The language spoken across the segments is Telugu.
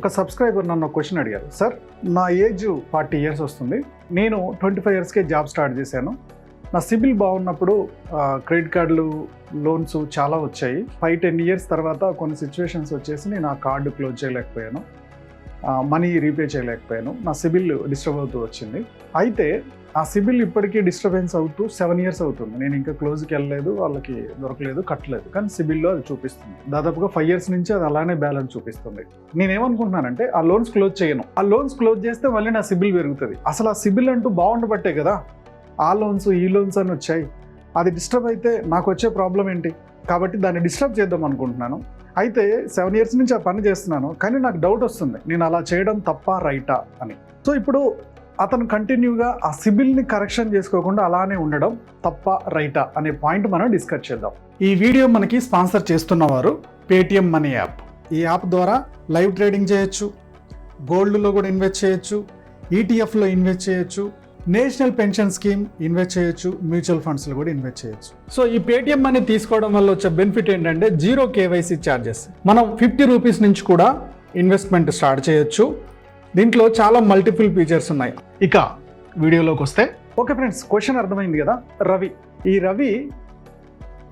ఒక సబ్స్క్రైబర్ నన్ను క్వశ్చన్ అడిగారు, సార్ నా ఏజ్ 40 ఇయర్స్ వస్తుంది, నేను 25 ఇయర్స్కే జాబ్ స్టార్ట్ చేశాను, నా సిబిల్ బాగున్నప్పుడు క్రెడిట్ కార్డులు లోన్స్ చాలా వచ్చాయి, 5-10 ఇయర్స్ తర్వాత కొన్ని సిచ్యువేషన్స్ వచ్చేసి నేను ఆ కార్డు క్లోజ్ చేయలేకపోయాను, మనీ రీపే చేయలేకపోయాను, నా సిబిల్ డిస్టర్బ్ అవుతూ వచ్చింది. అయితే ఆ సిబిల్ ఇప్పటికీ డిస్టర్బెన్స్ అవుతూ 7 ఇయర్స్ అవుతుంది, నేను ఇంకా క్లోజ్కి వెళ్ళలేదు, వాళ్ళకి దొరకలేదు, కట్టలేదు, కానీ సిబిల్లో అది చూపిస్తుంది. దాదాపుగా 5 ఇయర్స్ నుంచి అది అలానే బ్యాలెన్స్ చూపిస్తుంది. నేనేమనుకుంటున్నానంటే ఆ లోన్స్ క్లోజ్ చేయను, ఆ లోన్స్ క్లోజ్ చేస్తే మళ్ళీ నా సిబిల్ పెరుగుతుంది. అసలు ఆ సిబిల్ అంటూ బాగుండబట్టే కదా ఆ లోన్స్ ఈ లోన్స్ అని వచ్చాయి. అది డిస్టర్బ్ అయితే నాకు వచ్చే ప్రాబ్లం ఏంటి? కాబట్టి దాన్ని డిస్టర్బ్ చేద్దాం అనుకుంటున్నాను. అయితే 7 ఇయర్స్ నుంచి ఆ పని చేస్తున్నాను, కానీ నాకు డౌట్ వస్తుంది, నేను అలా చేయడం తప్ప రైటా అని. సో ఇప్పుడు అతను కంటిన్యూగా ఆ సిబిల్ని కరెక్షన్ చేసుకోకుండా అలానే ఉండడం తప్ప రైటా అనే పాయింట్ మనం డిస్కస్ చేద్దాం. ఈ వీడియో మనకి స్పాన్సర్ చేస్తున్నవారు పేటిఎం మనీ యాప్. ఈ యాప్ ద్వారా లైవ్ ట్రేడింగ్ చేయొచ్చు, గోల్డ్లో కూడా ఇన్వెస్ట్ చేయొచ్చు, ఈటీఎఫ్లో ఇన్వెస్ట్ చేయొచ్చు, నేషనల్ పెన్షన్ స్కీమ్ ఇన్వెస్ట్ చేయొచ్చు, మ్యూచువల్ ఫండ్స్లో కూడా ఇన్వెస్ట్ చేయొచ్చు. సో ఈ పేటిఎం మనీ తీసుకోవడం వల్ల వచ్చే బెనిఫిట్ ఏంటంటే 0 KYC ఛార్జెస్. మనం 50 రూపీస్ నుంచి కూడా ఇన్వెస్ట్మెంట్ స్టార్ట్ చేయొచ్చు. దీంట్లో చాలా మల్టిపుల్ ఫీచర్స్ ఉన్నాయి. ఇక వీడియోలోకి వస్తే, ఓకే ఫ్రెండ్స్, క్వశ్చన్ అర్థమైంది కదా. ఈ రవి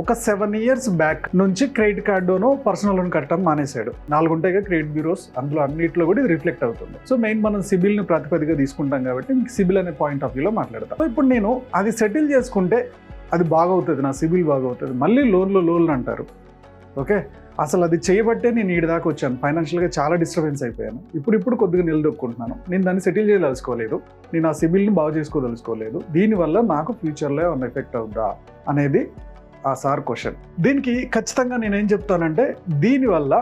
ఒక 7 ఇయర్స్ బ్యాక్ నుంచి క్రెడిట్ కార్డును పర్సనల్ లోన్ కట్టడం మానేశాడు. 4 ఉంటాయిగా క్రెడిట్ బ్యూరోస్, అందులో అన్నింటిలో కూడా ఇది రిఫ్లెక్ట్ అవుతుంది. సో మెయిన్ మనం సిబిల్ని ప్రాతిపదికగా తీసుకుంటాం కాబట్టి మీకు సిబిల్ అనే పాయింట్ ఆఫ్ వ్యూలో మాట్లాడతాం. సో ఇప్పుడు నేను అది సెటిల్ చేసుకుంటే అది బాగవుతుంది, నా సిబిల్ బాగవుతుంది. మళ్ళీ లోన్లు అంటారు. ఓకే, అసలు అది చేయబట్టే నేను ఈ దాకా వచ్చాను, ఫైనాన్షియల్గా చాలా డిస్టర్బెన్స్ అయిపోయాను. ఇప్పుడు కొద్దిగా నిలదొక్కుంటున్నాను. నేను దాన్ని సెటిల్ చేయదలుచుకోలేదు, నేను ఆ సిబిల్ని బాగు చేసుకోదలుచుకోలేదు. దీనివల్ల నాకు ఫ్యూచర్లో ఏమైనా ఎఫెక్ట్ అవుద్దా అనేది ఆ సార్ క్వశ్చన్. దీనికి ఖచ్చితంగా నేనేం చెప్తానంటే, దీనివల్ల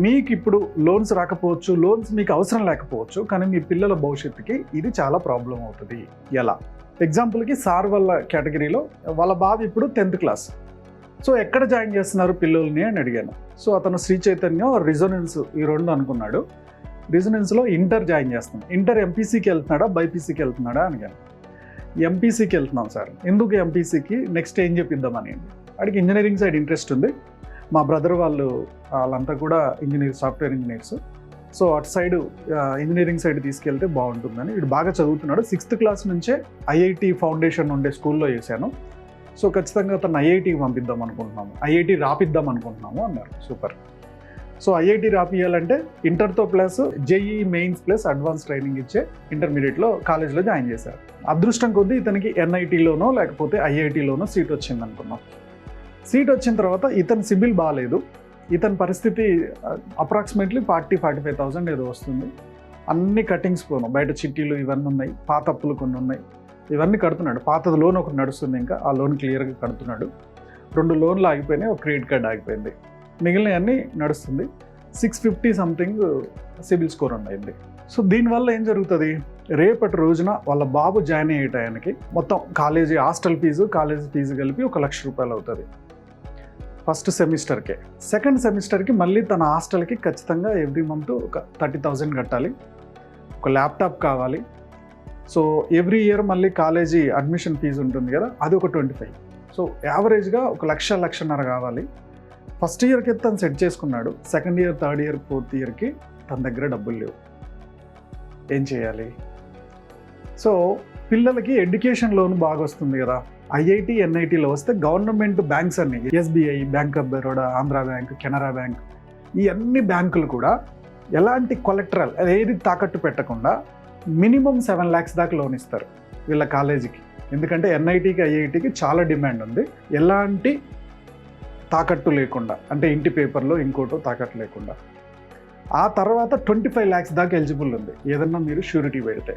మీకు ఇప్పుడు లోన్స్ రాకపోవచ్చు, లోన్స్ మీకు అవసరం లేకపోవచ్చు, కానీ మీ పిల్లల భవిష్యత్తుకి ఇది చాలా ప్రాబ్లం అవుతుంది. ఎలా? ఎగ్జాంపుల్కి సార్ వాళ్ళ కేటగిరీలో వాళ్ళ బాబు ఇప్పుడు 10th క్లాస్. సో ఎక్కడ జాయిన్ చేస్తున్నారు పిల్లల్ని అని అడిగాను. సో అతను శ్రీ చైతన్యం, రిజొనెన్స్ ఈ 2 అనుకున్నాడు. రిజొనెన్స్లో ఇంటర్ జాయిన్ చేస్తున్నాడు. ఇంటర్ ఎంపీసీకి వెళ్తున్నాడా బైపీసీకి వెళ్తున్నాడా అడిగాను. ఎంపీసీకి వెళ్తున్నాం సార్. ఎందుకు ఎంపీసీకి? నెక్స్ట్ ఏం చెప్పిద్దామని. వాడికి ఇంజనీరింగ్ సైడ్ ఇంట్రెస్ట్ ఉంది. మా బ్రదర్ వాళ్ళంతా కూడా సాఫ్ట్వేర్ ఇంజనీర్స్. సో అటు సైడ్ ఇంజనీరింగ్ సైడ్ తీసుకెళ్తే బాగుంటుందని. వీడు బాగా చదువుతున్నాడు. 6th క్లాస్ నుంచే ఐఐటి ఫౌండేషన్ ఉండే స్కూల్లో వేసాను. సో ఖచ్చితంగా అతను ఐఐటికి పంపిద్దాం అనుకుంటున్నాము, ఐఐటి రాపిద్దాం అనుకుంటున్నాము అన్నారు. సూపర్. సో ఐఐటి రాపియాలంటే ఇంటర్తో plus JEE mains plus advance training ఇచ్చే ఇంటర్మీడియట్లో కాలేజ్లో జాయిన్ చేశారు. అదృష్టం కొద్దీ ఇతనికి ఎన్ఐటీలోనో లేకపోతే ఐఐటీలోనో సీట్ వచ్చింది అనుకున్నాం. సీట్ వచ్చిన తర్వాత ఇతని సిబిల్ బాగాలేదు. ఇతని పరిస్థితి అప్రాక్సిమేట్లీ 40,000-45,000 ఏదో వస్తుంది. అన్ని కటింగ్స్ పోను, బయట చిట్టీలు ఇవన్నీ ఉన్నాయి, పాత అప్పులు కొన్ని ఉన్నాయి, ఇవన్నీ కడుతున్నాడు. పాతది లోన్ ఒకటి నడుస్తుంది, ఇంకా ఆ లోన్ క్లియర్గా కడుతున్నాడు. 2 లోన్లు ఆగిపోయినాయి, ఒక క్రెడిట్ కార్డ్ ఆగిపోయింది, మిగిలినవన్నీ నడుస్తుంది. 650 సంథింగ్ సిబిల్ స్కోర్ అయింది. సో దీనివల్ల ఏం జరుగుతుంది? రేపటి రోజున వాళ్ళ బాబు జాయిన్ అయ్యే టయానికి మొత్తం college hostel fee, college fee కలిపి 1 లక్ష రూపాయలు అవుతుంది ఫస్ట్ సెమిస్టర్కే. సెకండ్ సెమిస్టర్కి మళ్ళీ తన హాస్టల్కి ఖచ్చితంగా ఎవ్రీ మంత్ ఒక 30,000 కట్టాలి. ఒక ల్యాప్టాప్ కావాలి. సో ఎవ్రీ ఇయర్ మళ్ళీ కాలేజీ అడ్మిషన్ ఫీజు ఉంటుంది కదా, అది ఒక 25. సో యావరేజ్గా 1,00,000-1,50,000 కావాలి. ఫస్ట్ ఇయర్కి తను సెట్ చేసుకున్నాడు. Second year, third year, fourth ఇయర్కి తన దగ్గర డబ్బులు లేవు. ఏం చేయాలి? సో పిల్లలకి ఎడ్యుకేషన్ లోన్ బాగా వస్తుంది కదా, ఐఐటి ఎన్ఐటీలో వస్తే గవర్నమెంట్ బ్యాంక్స్ అన్ని, SBI, bank of Baroda, Andhra bank, Canara bank, ఈ అన్ని బ్యాంకులు కూడా ఎలాంటి కొలెక్టరల్ ఏది తాకట్టు పెట్టకుండా మినిమం 7 lakhs దాకా లోన్ ఇస్తారు వీళ్ళ కాలేజీకి. ఎందుకంటే ఎన్ఐటీకి, ఐఐటికి చాలా డిమాండ్ ఉంది. ఎలాంటి తాకట్టు లేకుండా, అంటే ఇంటి పేపర్లో ఇంకోటో తాకట్టు లేకుండా. ఆ తర్వాత 25 lakhs దాకా ఎలిజిబుల్ ఉంది. ఏదన్నా మీరు షూరిటీ పెడితే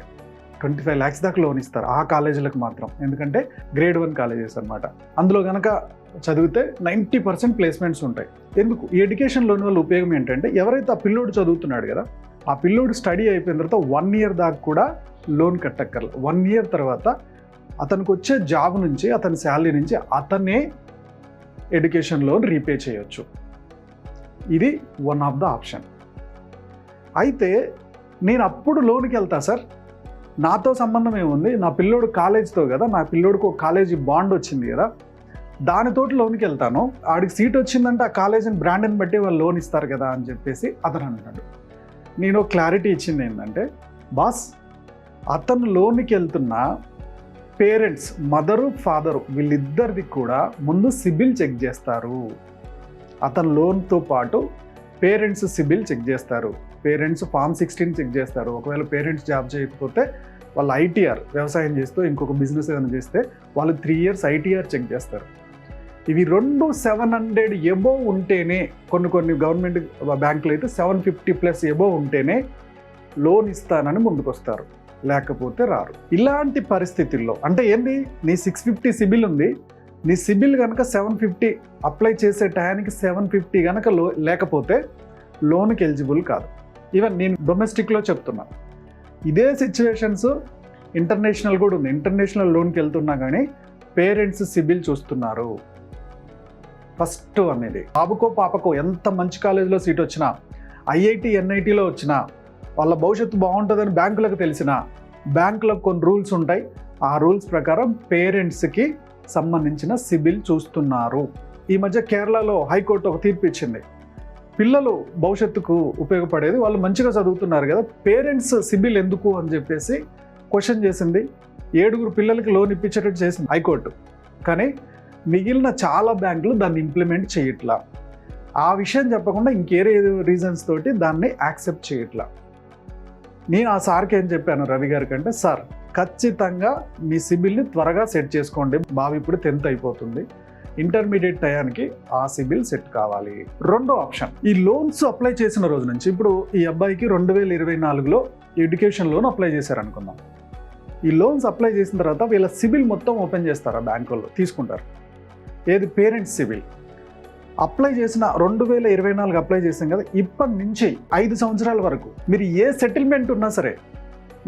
25 lakhs దాకా లోన్ ఇస్తారు ఆ కాలేజీలకు మాత్రం. ఎందుకంటే గ్రేడ్ 1 కాలేజెస్ అనమాట. అందులో కనుక చదివితే 90% ప్లేస్మెంట్స్ ఉంటాయి. ఎందుకు? ఈ ఎడ్యుకేషన్ లోన్ వల్ల ఉపయోగం ఏంటంటే, ఎవరైతే ఆ పిల్లోడు చదువుతున్నాడు కదా, ఆ పిల్లోడు స్టడీ అయిపోయిన తర్వాత 1 year దాకా కూడా లోన్ కట్టక్కర్ల. 1 year తర్వాత అతనికి వచ్చే జాబ్ నుంచి, అతని శాలరీ నుంచి అతనే ఎడ్యుకేషన్ లోన్ రీపే చేయొచ్చు. ఇది వన్ ఆఫ్ ద ఆప్షన్. అయితే నేను అప్పుడు లోన్కి వెళ్తా సార్, నాతో సంబంధం ఏముంది, నా పిల్లోడు కాలేజీతో కదా, నా పిల్లోడికి ఒక కాలేజీ బాండ్ వచ్చింది కదా, దానితోటి లోన్కి వెళ్తాను, ఆడికి సీట్ వచ్చిందంటే ఆ కాలేజీని బ్రాండ్ని బట్టి వాళ్ళు లోన్ ఇస్తారు కదా అని చెప్పేసి అతను అన్నాడు. నేను క్లారిటీ ఇచ్చింది ఏంటంటే, బాస్ అతను లోన్కి వెళ్తున్న పేరెంట్స్, మదరు ఫాదరు వీళ్ళిద్దరిది కూడా ముందు సిబిల్ చెక్ చేస్తారు. అతను లోన్తో పాటు పేరెంట్స్ సిబిల్ చెక్ చేస్తారు, పేరెంట్స్ ఫామ్ 16 చెక్ చేస్తారు. ఒకవేళ పేరెంట్స్ జాబ్ చేయకపోతే వాళ్ళు ఐటీఆర్, వ్యవసాయం చేస్తూ ఇంకొక బిజినెస్ ఏదైనా చేస్తే వాళ్ళు 3 years ఐటీఆర్ చెక్ చేస్తారు. ఇవి రెండు 700 ఎబోవ్ ఉంటేనే, కొన్ని గవర్నమెంట్ బ్యాంకులు అయితే 750+ ఎబోవ్ ఉంటేనే లోన్ ఇస్తానని ముందుకొస్తారు, లేకపోతే రారు. ఇలాంటి పరిస్థితుల్లో అంటే ఏంది, నీ 650 సిబిల్ ఉంది, నీ సిబిల్ కనుక 750 అప్లై చేసే టయానికి 750 కనుక లేకపోతే లోన్కి ఎలిజిబుల్ కాదు. ఈవెన్ నేను డొమెస్టిక్లో చెప్తున్నా, ఇదే సిచ్యువేషన్స్ ఇంటర్నేషనల్ కూడా ఉంది. ఇంటర్నేషనల్ లోన్కి వెళ్తున్నా కానీ పేరెంట్స్ సిబిల్ చూస్తున్నారు ఫస్ట్ అనేది. బాబుకో పాపకో ఎంత మంచి కాలేజీలో సీట్ వచ్చినా, ఐఐటి ఎన్ఐటీలో వచ్చినా, వాళ్ళ భవిష్యత్తు బాగుంటుందని బ్యాంకులకు తెలిసినా, బ్యాంకులకు కొన్ని రూల్స్ ఉంటాయి. ఆ రూల్స్ ప్రకారం పేరెంట్స్కి సంబంధించిన సిబిల్ చూస్తున్నారు. ఈ మధ్య కేరళలో హైకోర్టు ఒక తీర్పు ఇచ్చింది. పిల్లలు భవిష్యత్తుకు ఉపయోగపడేది, వాళ్ళు మంచిగా చదువుతున్నారు కదా, పేరెంట్స్ సిబిల్ ఎందుకు అని చెప్పేసి క్వశ్చన్ చేసింది. 7 పిల్లలకి లోన్ ఇప్పించేటట్టు చేసింది హైకోర్టు. కానీ మిగిలిన చాలా బ్యాంకులు దాన్ని ఇంప్లిమెంట్ చేయట్లా. ఆ విషయం చెప్పకుండా ఇంకేరే రీజన్స్ తోటి దాన్ని యాక్సెప్ట్ చేయట్లా. నేను ఆ సార్కి ఏం చెప్పాను, రవి గారి కంటే, సార్ ఖచ్చితంగా మీ సిబిల్ని త్వరగా సెట్ చేసుకోండి, బాబు ఇప్పుడు 10th అయిపోతుంది, ఇంటర్మీడియట్ టయానికి ఆ సిబిల్ సెట్ కావాలి. రెండో ఆప్షన్, ఈ లోన్స్ అప్లై చేసిన రోజు నుంచి, ఇప్పుడు ఈ అబ్బాయికి 2024లో ఎడ్యుకేషన్ లోన్ అప్లై చేశారనుకుందాం. ఈ లోన్స్ అప్లై చేసిన తర్వాత వీళ్ళ సిబిల్ మొత్తం ఓపెన్ చేస్తారు, ఆ బ్యాంకుల్లో తీసుకుంటారు. ఏది, పేరెంట్స్ సిబిల్ అప్లై చేసిన 2024 అప్లై చేసాం కదా, ఇప్పటి నుంచి 5 సంవత్సరాల వరకు మీరు ఏ సెటిల్మెంట్ ఉన్నా సరే,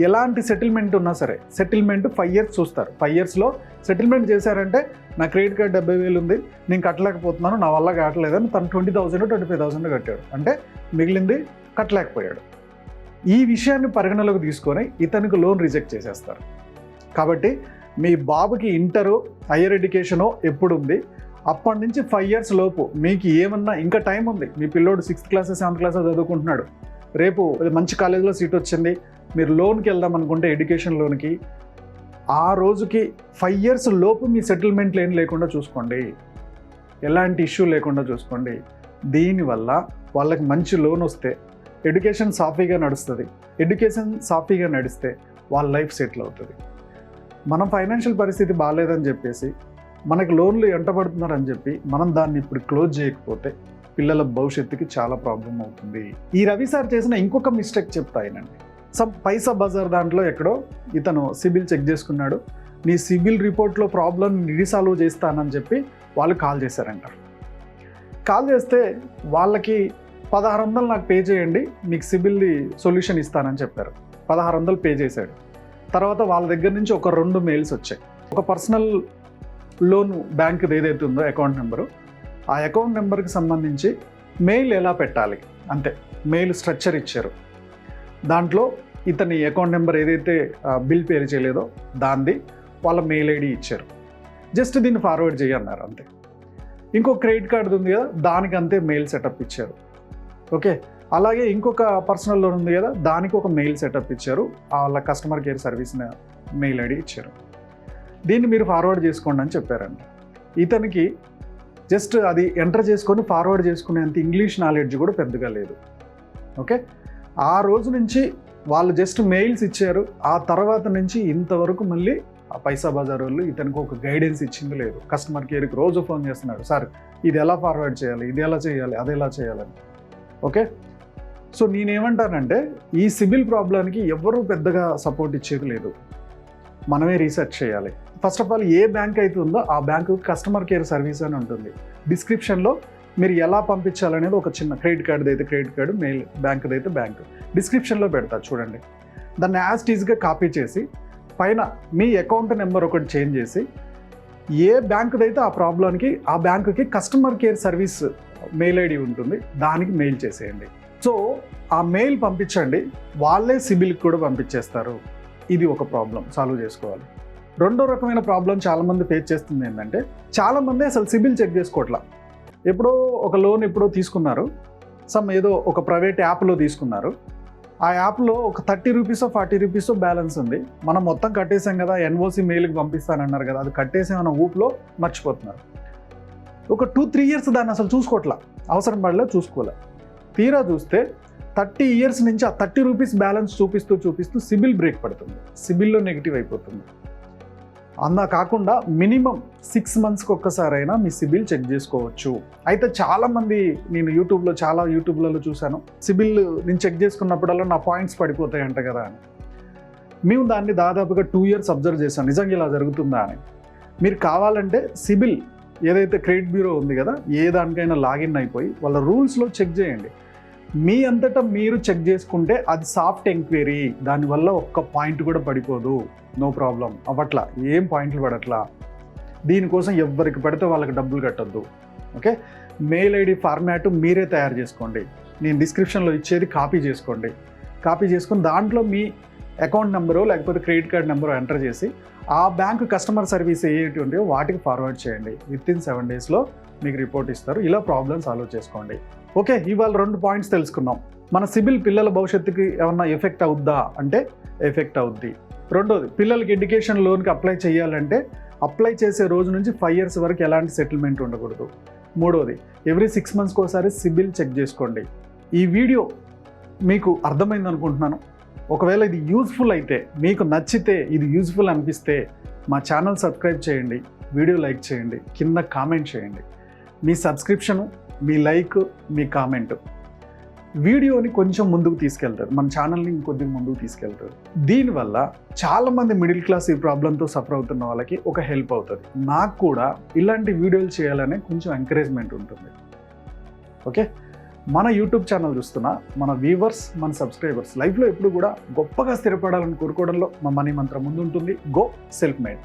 ఎలాంటి సెటిల్మెంట్ ఉన్నా సరే, సెటిల్మెంట్ 5 years చూస్తారు. 5 yearsలో సెటిల్మెంట్ చేశారంటే, నా క్రెడిట్ కార్డ్ 70,000 ఉంది, నేను కట్టలేకపోతున్నాను, నా వల్ల కట్టలేదని తను 20,000 25,000 కట్టాడు, అంటే మిగిలింది కట్టలేకపోయాడు. ఈ విషయాన్ని పరిగణలోకి తీసుకొని ఇతనికి లోన్ రిజెక్ట్ చేసేస్తారు. కాబట్టి మీ బాబుకి ఇంటరు, హయ్యర్ ఎడ్యుకేషనో ఎప్పుడు ఉంది, అప్పటి నుంచి 5 years లోపు మీకు ఏమన్నా ఇంకా టైం ఉంది. మీ పిల్లోడు 6th class 7th class చదువుకుంటున్నాడు, రేపు మంచి కాలేజీలో సీట్ వచ్చింది, మీరు లోన్కి వెళ్దాం అనుకుంటే ఎడ్యుకేషన్ లోన్కి, ఆ రోజుకి 5 years లోపు మీ సెటిల్మెంట్లు ఏం లేకుండా చూసుకోండి, ఎలాంటి ఇష్యూ లేకుండా చూసుకోండి. దీనివల్ల వాళ్ళకి మంచి లోన్ వస్తే ఎడ్యుకేషన్ సాఫీగా నడుస్తుంది. ఎడ్యుకేషన్ సాఫీగా నడిస్తే వాళ్ళ లైఫ్ సెటిల్ అవుతుంది. మనం ఫైనాన్షియల్ పరిస్థితి బాగాలేదని చెప్పేసి, మనకు లోన్లు ఎంటబడుతున్నారని చెప్పి మనం దాన్ని ఇప్పుడు క్లోజ్ చేయకపోతే పిల్లల భవిష్యత్తుకి చాలా ప్రాబ్లం అవుతుంది. ఈ రవి సార్ చేసిన ఇంకొక మిస్టేక్ చెప్తాయనండి. పైసా బజార్ దాంట్లో ఎక్కడో ఇతను సిబిల్ చెక్ చేసుకున్నాడు, నీ సిబిల్ రిపోర్ట్లో ప్రాబ్లం రీసాల్వ్ చేస్తానని చెప్పి వాళ్ళు కాల్ చేశారంట. కాల్ చేస్తే వాళ్ళకి 1600 నాకు పే చేయండి, మీకు సిబిల్ది సొల్యూషన్ ఇస్తానని చెప్పారు. 1600 పే చేశాడు. తర్వాత వాళ్ళ దగ్గర నుంచి ఒక 2 మెయిల్స్ వచ్చాయి. ఒక పర్సనల్ లోన్ బ్యాంకుది ఏదైతే ఉందో అకౌంట్ నెంబరు, ఆ అకౌంట్ నెంబర్కి సంబంధించి మెయిల్ ఎలా పెట్టాలి అంతే, మెయిల్ స్ట్రక్చర్ ఇచ్చారు. దాంట్లో ఇతని అకౌంట్ నెంబర్ ఏదైతే బిల్ పే చేయలేదో దాన్ని వాళ్ళ మెయిల్ ఐడి ఇచ్చారు. జస్ట్ దీన్ని ఫార్వర్డ్ చేయన్నారు అంతే. ఇంకో క్రెడిట్ కార్డు ఉంది కదా, దానికి అంతే మెయిల్ సెటప్ ఇచ్చారు. ఓకే, అలాగే ఇంకొక పర్సనల్ లోన్ ఉంది కదా, దానికి ఒక మెయిల్ సెటప్ ఇచ్చారు, వాళ్ళ customer care service mail ID ఇచ్చారు. దీన్ని మీరు ఫార్వర్డ్ చేసుకోండి అని చెప్పారండి. ఇతనికి జస్ట్ అది ఎంటర్ చేసుకొని ఫార్వర్డ్ చేసుకునేంత ఇంగ్లీష్ నాలెడ్జ్ కూడా పెద్దగా లేదు. ఓకే, ఆ రోజు నుంచి వాళ్ళు జస్ట్ మెయిల్స్ ఇచ్చారు. ఆ తర్వాత నుంచి ఇంతవరకు మళ్ళీ ఆ పైసా బజార్ వాళ్ళు ఇతనికి ఒక గైడెన్స్ ఇచ్చింది లేదు. కస్టమర్ కేర్కి రోజు ఫోన్ చేస్తున్నాడు, సార్ ఇది ఎలా ఫార్వర్డ్ చేయాలి, ఇది ఎలా చేయాలి, అది ఎలా చేయాలని. ఓకే, సో నేనేమంటానంటే, ఈ సిబిల్ ప్రాబ్లానికి ఎవరు పెద్దగా సపోర్ట్ ఇచ్చేది లేదు, మనమే రీసెర్చ్ చేయాలి. First of all A bank అయితే ఉందో ఆ బ్యాంకు కస్టమర్ కేర్ సర్వీస్ అని ఉంటుంది. డిస్క్రిప్షన్లో మీరు ఎలా పంపించాలనేది ఒక చిన్న, క్రెడిట్ కార్డు అయితే క్రెడిట్ కార్డు, మెయిల్ బ్యాంకుది అయితే బ్యాంకు, డిస్క్రిప్షన్లో పెడతా చూడండి. దాన్ని యాజ్ టీజ్గా కాపీ చేసి పైన మీ అకౌంట్ నెంబర్ ఒకటి చేంజ్ చేసి, ఏ బ్యాంకుదైతే ఆ ప్రాబ్లంకి ఆ బ్యాంకుకి customer care service mail ID ఉంటుంది, దానికి మెయిల్ చేసేయండి. సో ఆ మెయిల్ పంపించండి, వాళ్ళే సిబిల్కి కూడా పంపించేస్తారు. ఇది ఒక ప్రాబ్లం సాల్వ్ చేసుకోవాలి. రెండో రకమైన ప్రాబ్లం చాలామంది ఫేస్ చేస్తుంది ఏంటంటే, చాలామంది అసలు సిబిల్ చెక్ చేసుకోవట్లా. ఎప్పుడో ఒక లోన్ ఎప్పుడో తీసుకున్నారు, ఏదో ఒక ప్రైవేట్ యాప్లో తీసుకున్నారు, ఆ యాప్లో ఒక 30 రూపీసో 40 రూపీసో బ్యాలెన్స్ ఉంది. మనం మొత్తం కట్టేసాం కదా, ఎన్ఓసి మెయిల్కి పంపిస్తానన్నారు కదా, అది కట్టేసామన్న ఊపులో మర్చిపోతున్నారు. ఒక 2-3 ఇయర్స్ దాన్ని అసలు చూసుకోవట్లా, అవసరం పడలేదు, చూసుకోలే. తీరా చూస్తే 30 ఇయర్స్ నుంచి ఆ 30 రూపీస్ బ్యాలెన్స్ చూపిస్తూ సిబిల్ బ్రేక్ పడుతుంది, సిబిల్లో నెగిటివ్ అయిపోతుంది. అందా కాకుండా మినిమం 6 మంత్స్కి ఒక్కసారైనా మీ సిబిల్ చెక్ చేసుకోవచ్చు. అయితే చాలామంది, నేను యూట్యూబ్లలో చూశాను, సిబిల్ నేను చెక్ చేసుకున్నప్పుడల్లా నా పాయింట్స్ పడిపోతాయంట కదా అని. మేము దాన్ని దాదాపుగా 2 ఇయర్స్ అబ్జర్వ్ చేశాం, నిజంగా ఇలా జరుగుతుందా అని. మీరు కావాలంటే సిబిల్ ఏదైతే క్రెడిట్ బ్యూరో ఉంది కదా, ఏ దానికైనా లాగిన్ అయిపోయి వాళ్ళ రూల్స్లో చెక్ చేయండి. మీ అంతటా మీరు చెక్ చేసుకుంటే అది సాఫ్ట్ ఎంక్వైరీ, దానివల్ల ఒక్క పాయింట్ కూడా పడిపోదు, నో ప్రాబ్లం, అవ్వట్లా, ఏం పాయింట్లు పడట్లా. దీనికోసం ఎవరికి పడితే వాళ్ళకి డబ్బులు కట్టొద్దు. ఓకే, మెయిల్ ఐడి ఫార్మాట్ మీరే తయారు చేసుకోండి, నేను డిస్క్రిప్షన్లో ఇచ్చేది కాపీ చేసుకొని దాంట్లో మీ అకౌంట్ నెంబరో లేకపోతే క్రెడిట్ కార్డ్ నెంబరో ఎంటర్ చేసి ఆ బ్యాంక్ కస్టమర్ సర్వీస్ ఏటి ఉంటాయో వాటికి ఫార్వర్డ్ చేయండి. విత్ ఇన్ 7 డేస్లో మీకు రిపోర్ట్ ఇస్తారు. ఇలా ప్రాబ్లమ్ సాల్వ్ చేసుకోండి. ఓకే, ఇవాళ 2 పాయింట్స్ తెలుసుకున్నాం. మన సిబిల్ పిల్లల భవిష్యత్తుకి ఏమన్నా ఎఫెక్ట్ అవుద్దా అంటే ఎఫెక్ట్ అవుద్ది. రెండోది, పిల్లలకి ఎడ్యుకేషన్ లోన్కి అప్లై చేయాలంటే అప్లై చేసే రోజు నుంచి 5 ఇయర్స్ వరకు ఎలాంటి సెటిల్మెంట్ ఉండకూడదు. మూడోది, ఎవ్రీ 6 మంత్స్కి ఒకసారి సిబిల్ చెక్ చేసుకోండి. ఈ వీడియో మీకు అర్థమైంది అనుకుంటున్నాను. ఒకవేళ ఇది యూజ్ఫుల్ అయితే, మీకు నచ్చితే, ఇది యూజ్ఫుల్ అనిపిస్తే మా ఛానల్ సబ్స్క్రైబ్ చేయండి, వీడియో లైక్ చేయండి, కింద కామెంట్ చేయండి. మీ సబ్స్క్రిప్షను, మీ లైక్, మీ కామెంట్ వీడియోని కొంచెం ముందుకు తీసుకెళ్తారు, మన ఛానల్ని ఇంకొద్దిగా ముందుకు తీసుకెళ్తారు. దీనివల్ల చాలామంది మిడిల్ క్లాస్ ఈ ప్రాబ్లంతో సఫర్ అవుతున్న వాళ్ళకి ఒక హెల్ప్ అవుతుంది. నాకు కూడా ఇలాంటి వీడియోలు చేయాలనే కొంచెం ఎంకరేజ్మెంట్ ఉంటుంది. ఓకే, మన యూట్యూబ్ ఛానల్ చూస్తున్న మన వ్యూవర్స్, మన సబ్స్క్రైబర్స్ లైఫ్లో ఎప్పుడు కూడా గొప్పగా స్థిరపడాలని కోరుకోవడంలో మా మనీ మంత్రం ముందు ఉంటుంది. Go self made.